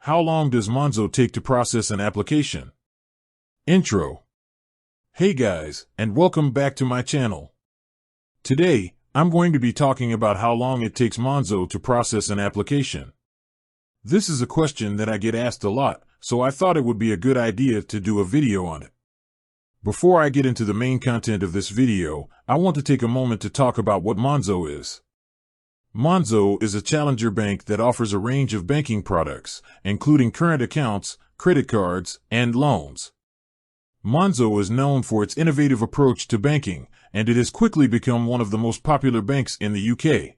How long does Monzo take to process an application? Intro. Hey guys, and welcome back to my channel. Today, I'm going to be talking about how long it takes Monzo to process an application. This is a question that I get asked a lot, so I thought it would be a good idea to do a video on it. Before I get into the main content of this video, I want to take a moment to talk about what Monzo is. Monzo is a challenger bank that offers a range of banking products, including current accounts, credit cards, and loans. Monzo is known for its innovative approach to banking, and it has quickly become one of the most popular banks in the UK.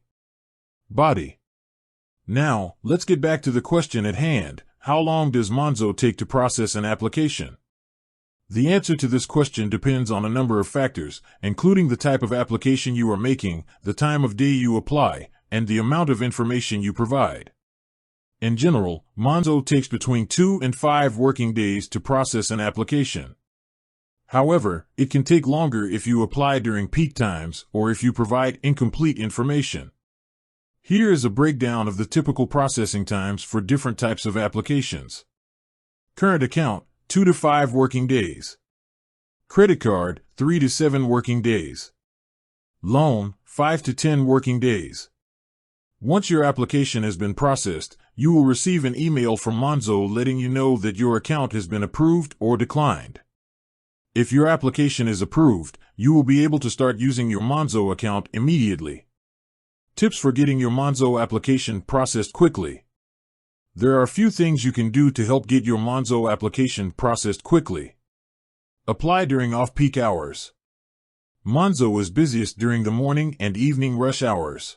Now, let's get back to the question at hand. How long does Monzo take to process an application? The answer to this question depends on a number of factors, including the type of application you are making, the time of day you apply, and the amount of information you provide. In general, Monzo takes between 2 and 5 working days to process an application. However, it can take longer if you apply during peak times or if you provide incomplete information. Here is a breakdown of the typical processing times for different types of applications. Current account, 2 to 5 working days. Credit card, 3 to 7 working days. Loan, 5 to 10 working days. Once your application has been processed, you will receive an email from Monzo letting you know that your account has been approved or declined. If your application is approved, you will be able to start using your Monzo account immediately. Tips for getting your Monzo application processed quickly. There are a few things you can do to help get your Monzo application processed quickly. Apply during off-peak hours. Monzo is busiest during the morning and evening rush hours.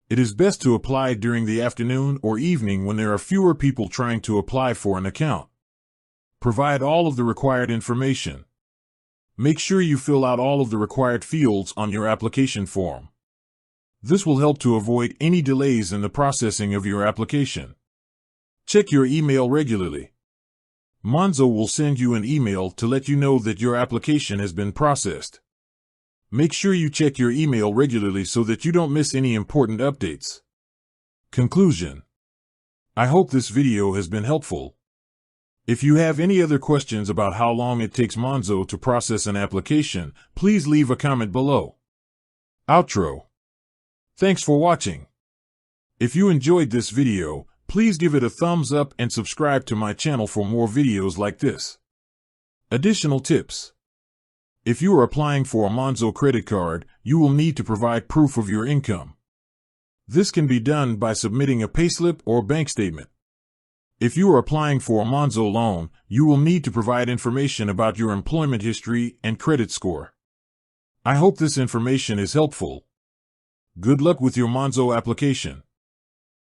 It is best to apply during the afternoon or evening when there are fewer people trying to apply for an account. Provide all of the required information. Make sure you fill out all of the required fields on your application form. This will help to avoid any delays in the processing of your application. Check your email regularly. Monzo will send you an email to let you know that your application has been processed. Make sure you check your email regularly so that you don't miss any important updates. Conclusion. I hope this video has been helpful. If you have any other questions about how long it takes Monzo to process an application, please leave a comment below. Outro. Thanks for watching. If you enjoyed this video, please give it a thumbs up and subscribe to my channel for more videos like this. Additional tips. If you are applying for a Monzo credit card, you will need to provide proof of your income. This can be done by submitting a payslip or bank statement. If you are applying for a Monzo loan, you will need to provide information about your employment history and credit score. I hope this information is helpful. Good luck with your Monzo application.